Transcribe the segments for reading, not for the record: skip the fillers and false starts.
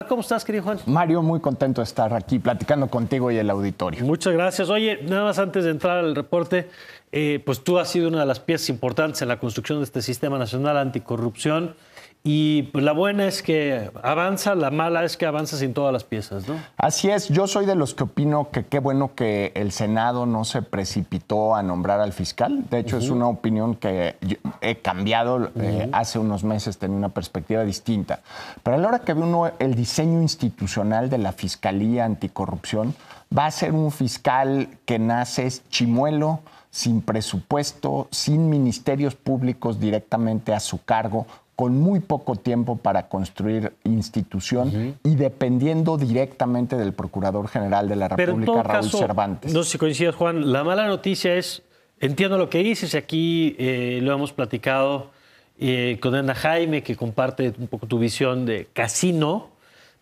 ¿Cómo estás, querido Juan? Mario, muy contento de estar aquí platicando contigo y el auditorio. Muchas gracias. Oye, nada más antes de entrar al reporte, pues tú has sido una de las piezas importantes en la construcción de este Sistema Nacional Anticorrupción y pues, la buena es que avanza, la mala es que avanza sin todas las piezas, ¿no? Así es, yo soy de los que opino que qué bueno que el Senado no se precipitó a nombrar al fiscal. De hecho, es una opinión que yo he cambiado. Hace unos meses tenía una perspectiva distinta. Pero a la hora que ve uno el diseño institucional de la Fiscalía Anticorrupción, va a ser un fiscal que nace chimuelo, sin presupuesto, sin ministerios públicos directamente a su cargo, con muy poco tiempo para construir institución y dependiendo directamente del Procurador General de la República, Raúl Cervantes. No sé si coincides, Juan, la mala noticia es, entiendo lo que dices, aquí lo hemos platicado con Ana Jaime, que comparte un poco tu visión de casino,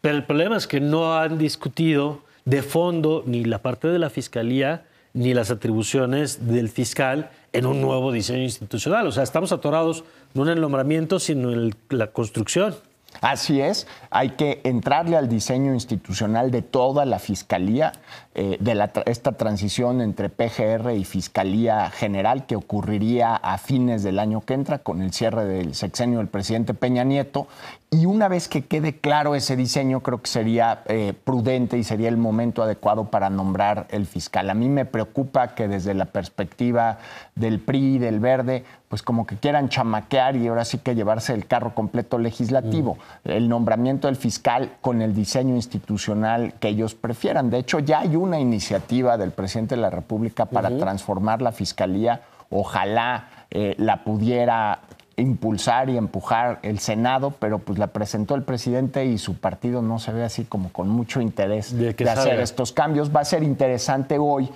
pero el problema es que no han discutido de fondo ni la parte de la Fiscalía ni las atribuciones del fiscal en un nuevo diseño institucional. O sea, estamos atorados no en el nombramiento, sino en la construcción. Así es, hay que entrarle al diseño institucional de toda la Fiscalía, esta transición entre PGR y Fiscalía General que ocurriría a fines del año que entra con el cierre del sexenio del presidente Peña Nieto. Y una vez que quede claro ese diseño, creo que sería prudente y sería el momento adecuado para nombrar el fiscal. A mí me preocupa que desde la perspectiva del PRI y del Verde, pues como que quieran chamaquear y ahora sí que llevarse el carro completo legislativo. El nombramiento del fiscal con el diseño institucional que ellos prefieran. De hecho, ya hay una iniciativa del presidente de la República para transformar la Fiscalía. Ojalá la pudiera impulsar y empujar el Senado, pero pues la presentó el presidente y su partido no se ve así como con mucho interés de hacer estos cambios. Va a ser interesante hoy,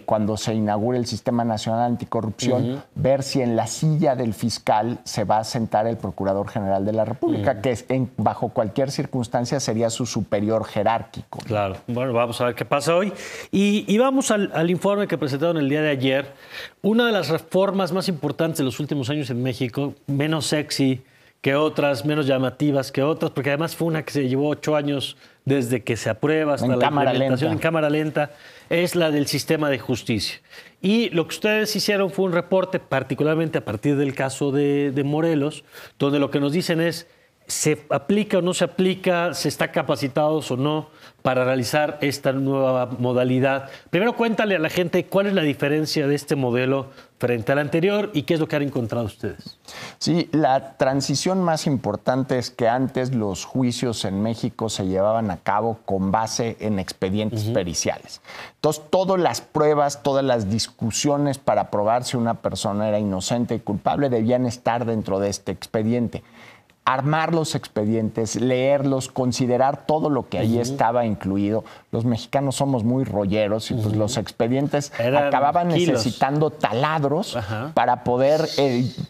cuando se inaugure el Sistema Nacional Anticorrupción, ver si en la silla del fiscal se va a sentar el Procurador General de la República, que bajo cualquier circunstancia sería su superior jerárquico. Claro, bueno, vamos a ver qué pasa hoy. Y vamos al informe que presentaron el día de ayer. Una de las reformas más importantes de los últimos años en México, menos sexy que otras, menos llamativas que otras, porque además fue una que se llevó 8 años desde que se aprueba hasta la implementación en cámara lenta, es la del sistema de justicia. Y lo que ustedes hicieron fue un reporte, particularmente a partir del caso de Morelos, donde lo que nos dicen es, ¿se aplica o no se aplica? ¿Se está capacitados o no para realizar esta nueva modalidad? Primero cuéntale a la gente cuál es la diferencia de este modelo frente al anterior y qué es lo que han encontrado ustedes. Sí, la transición más importante es que antes los juicios en México se llevaban a cabo con base en expedientes periciales. Entonces, todas las pruebas, todas las discusiones para probar si una persona era inocente y culpable debían estar dentro de este expediente. Armar los expedientes, leerlos, considerar todo lo que ahí estaba incluido. Los mexicanos somos muy rolleros y pues los expedientes acababan necesitando taladros para poder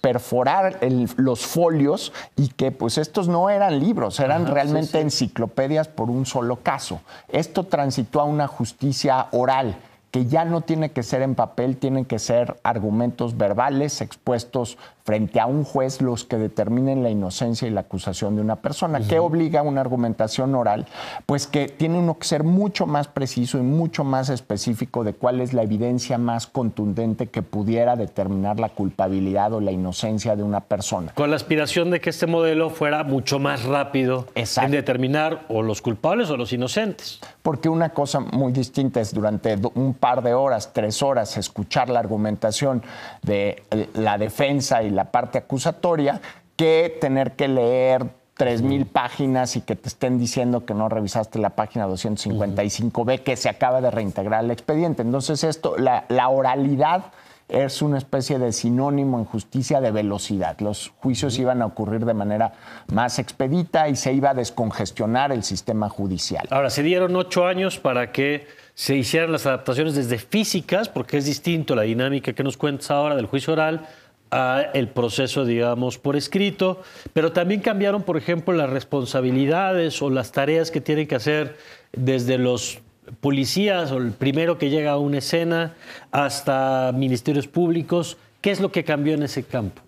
perforar los folios y que pues estos no eran libros, eran realmente enciclopedias por un solo caso. Esto transitó a una justicia oral, que ya no tiene que ser en papel, tienen que ser argumentos verbales expuestos frente a un juez los que determinen la inocencia y la acusación de una persona. ¿Qué obliga a una argumentación oral? Pues que tiene uno que ser mucho más preciso y mucho más específico de cuál es la evidencia más contundente que pudiera determinar la culpabilidad o la inocencia de una persona. Con la aspiración de que este modelo fuera mucho más rápido en determinar o los culpables o los inocentes. Porque una cosa muy distinta es durante un par de horas, 3 horas, escuchar la argumentación de la defensa y la parte acusatoria, que tener que leer 3,000 páginas y que te estén diciendo que no revisaste la página 255B, que se acaba de reintegrar el expediente. Entonces la oralidad es una especie de sinónimo en justicia de velocidad. Los juicios iban a ocurrir de manera más expedita y se iba a descongestionar el sistema judicial. Ahora, se dieron 8 años para que se hicieran las adaptaciones desde físicas, porque es distinto la dinámica que nos cuentas ahora del juicio oral a el proceso, digamos, por escrito, pero también cambiaron, por ejemplo, las responsabilidades o las tareas que tienen que hacer desde los policías o el primero que llega a una escena hasta ministerios públicos. ¿Qué es lo que cambió en ese campo?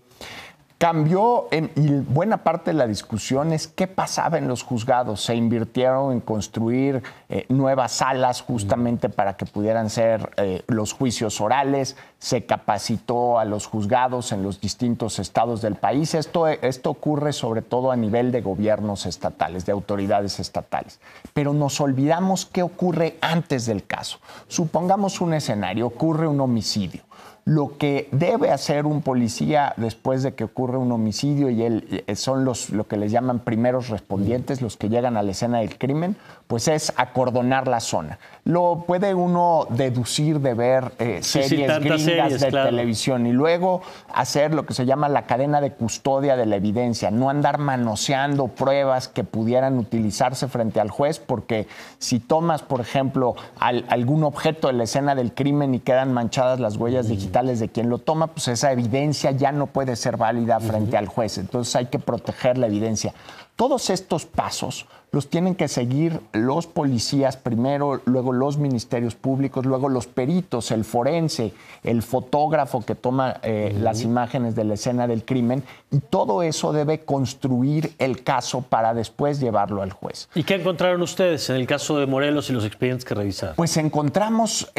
Cambió, y buena parte de la discusión es qué pasaba en los juzgados. Se invirtieron en construir nuevas salas justamente para que pudieran ser los juicios orales. Se capacitó a los juzgados en los distintos estados del país. Esto ocurre sobre todo a nivel de gobiernos estatales, de autoridades estatales. Pero nos olvidamos qué ocurre antes del caso. Supongamos un escenario, ocurre un homicidio. Lo que debe hacer un policía después de que ocurre un homicidio y son lo que les llaman primeros respondientes, los que llegan a la escena del crimen, pues es acordonar la zona. Lo puede uno deducir de ver series gringas de televisión y luego hacer lo que se llama la cadena de custodia de la evidencia, no andar manoseando pruebas que pudieran utilizarse frente al juez, porque si tomas, por ejemplo, algún objeto de la escena del crimen y quedan manchadas las huellas digitales de quien lo toma, pues esa evidencia ya no puede ser válida frente al juez. Entonces hay que proteger la evidencia. Todos estos pasos los tienen que seguir los policías primero, luego los ministerios públicos, luego los peritos, el forense, el fotógrafo que toma las imágenes de la escena del crimen, y todo eso debe construir el caso para después llevarlo al juez. ¿Y qué encontraron ustedes en el caso de Morelos y los expedientes que revisaron? Pues encontramos,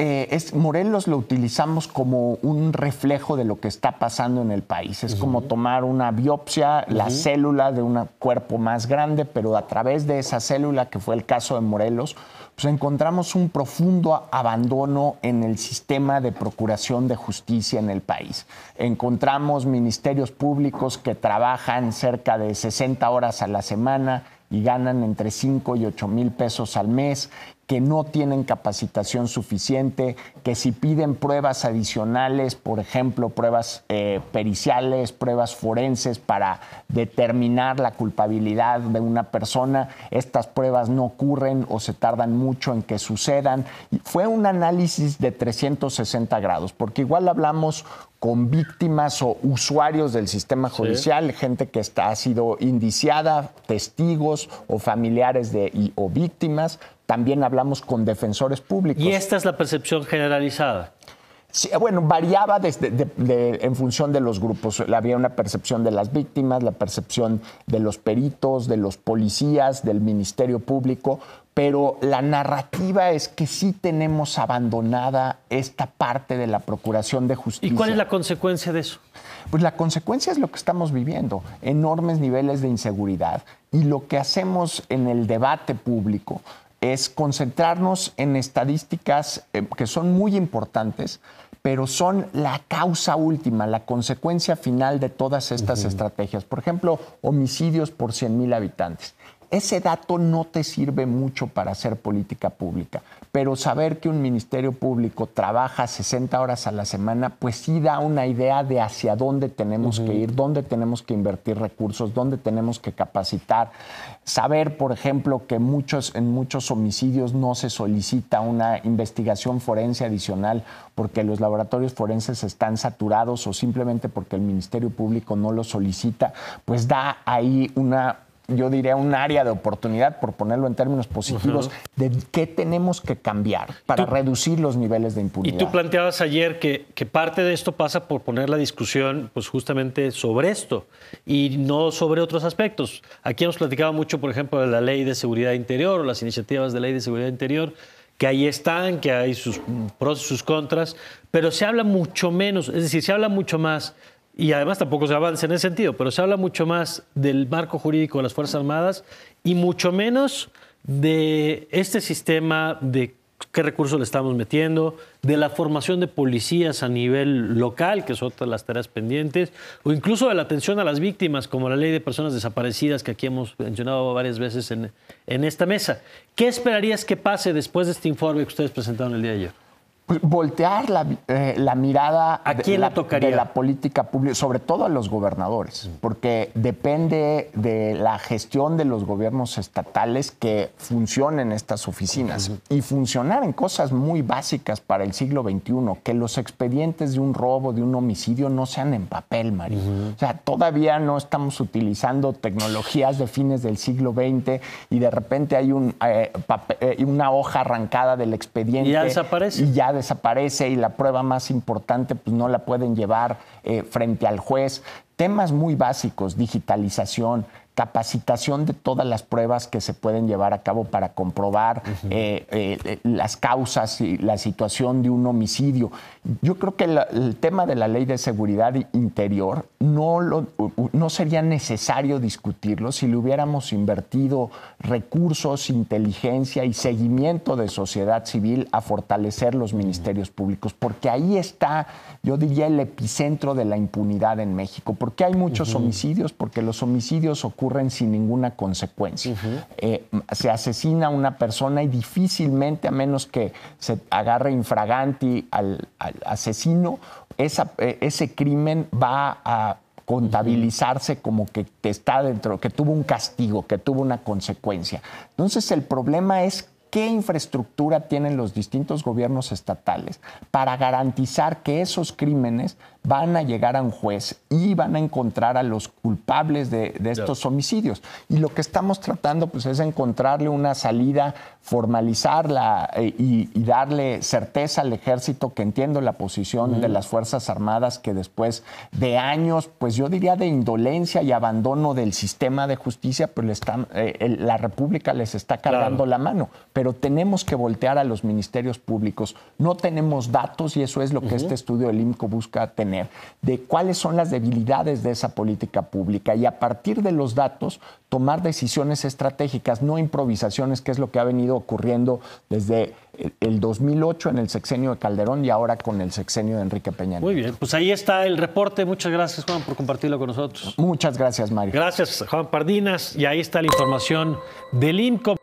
Morelos lo utilizamos como un reflejo de lo que está pasando en el país. Es como tomar una biopsia, la célula de un cuerpo más grande, pero a través de esa célula, que fue el caso de Morelos, pues encontramos un profundo abandono en el sistema de procuración de justicia en el país. Encontramos ministerios públicos que trabajan cerca de 60 horas a la semana y ganan entre 5 y 8 mil pesos al mes, que no tienen capacitación suficiente, que si piden pruebas adicionales, por ejemplo, pruebas periciales, pruebas forenses para determinar la culpabilidad de una persona, estas pruebas no ocurren o se tardan mucho en que sucedan. Y fue un análisis de 360 grados, porque igual hablamos con víctimas o usuarios del sistema judicial, gente que ha sido indiciada, testigos o familiares o víctimas. También hablamos con defensores públicos. ¿Y esta es la percepción generalizada? Sí, bueno, variaba en función de los grupos. Había una percepción de las víctimas, la percepción de los peritos, de los policías, del Ministerio Público, pero la narrativa es que sí tenemos abandonada esta parte de la procuración de justicia. ¿Y cuál es la consecuencia de eso? Pues la consecuencia es lo que estamos viviendo, enormes niveles de inseguridad. Y lo que hacemos en el debate público es concentrarnos en estadísticas que son muy importantes, pero son la causa última, la consecuencia final de todas estas estrategias. Por ejemplo, homicidios por 100,000 habitantes. Ese dato no te sirve mucho para hacer política pública, pero saber que un ministerio público trabaja 60 horas a la semana, pues sí da una idea de hacia dónde tenemos que ir, dónde tenemos que invertir recursos, dónde tenemos que capacitar. Saber, por ejemplo, que en muchos homicidios no se solicita una investigación forense adicional porque los laboratorios forenses están saturados o simplemente porque el Ministerio Público no lo solicita, pues da ahí yo diría un área de oportunidad, por ponerlo en términos positivos, de qué tenemos que cambiar para reducir los niveles de impunidad. Y tú planteabas ayer que parte de esto pasa por poner la discusión pues justamente sobre esto y no sobre otros aspectos. Aquí hemos platicado mucho, por ejemplo, de la Ley de Seguridad Interior o las iniciativas de Ley de Seguridad Interior, que ahí están, que hay sus pros y sus contras, pero se habla mucho menos, es decir, se habla mucho más. Y además tampoco se avanza en ese sentido, pero se habla mucho más del marco jurídico de las Fuerzas Armadas y mucho menos de este sistema, de qué recursos le estamos metiendo, de la formación de policías a nivel local, que son otras las tareas pendientes, o incluso de la atención a las víctimas, como la Ley de Personas Desaparecidas, que aquí hemos mencionado varias veces en esta mesa. ¿Qué esperarías que pase después de este informe que ustedes presentaron el día de ayer? Pues voltear la mirada de la política pública, sobre todo a los gobernadores, porque depende de la gestión de los gobiernos estatales que funcionen estas oficinas y funcionar en cosas muy básicas para el siglo XXI, que los expedientes de un robo, de un homicidio no sean en papel, Mario. O sea, todavía no estamos utilizando tecnologías de fines del siglo XX y de repente hay una hoja arrancada del expediente. Y ya desaparece. Y la prueba más importante pues no la pueden llevar frente al juez. temas muy básicos, digitalización, capacitación de todas las pruebas que se pueden llevar a cabo para comprobar las causas y la situación de un homicidio. Yo creo que el tema de la Ley de Seguridad Interior no sería necesario discutirlo si le hubiéramos invertido recursos, inteligencia y seguimiento de sociedad civil a fortalecer los ministerios públicos, porque ahí está, yo diría, el epicentro de la impunidad en México. ¿Por qué hay muchos homicidios? Porque los homicidios ocurren sin ninguna consecuencia. Se asesina a una persona y difícilmente, a menos que se agarre infraganti al asesino, ese crimen va a contabilizarse como que está dentro, que tuvo un castigo, que tuvo una consecuencia. Entonces, el problema es qué infraestructura tienen los distintos gobiernos estatales para garantizar que esos crímenes van a llegar a un juez y van a encontrar a los culpables de estos homicidios. Y lo que estamos tratando pues, es encontrarle una salida, formalizarla y darle certeza al ejército, que entiendo la posición de las Fuerzas Armadas, que después de años, pues yo diría de indolencia y abandono del sistema de justicia, pues la República les está cargando la mano. Pero tenemos que voltear a los ministerios públicos. No tenemos datos, y eso es lo que este estudio del IMCO busca tener, de cuáles son las debilidades de esa política pública, y a partir de los datos tomar decisiones estratégicas, no improvisaciones, que es lo que ha venido ocurriendo desde el 2008 en el sexenio de Calderón y ahora con el sexenio de Enrique Peña Nieto. Muy bien, pues ahí está el reporte. Muchas gracias, Juan, por compartirlo con nosotros. Muchas gracias, Mario. Gracias, Juan Pardinas. Y ahí está la información del IMCO.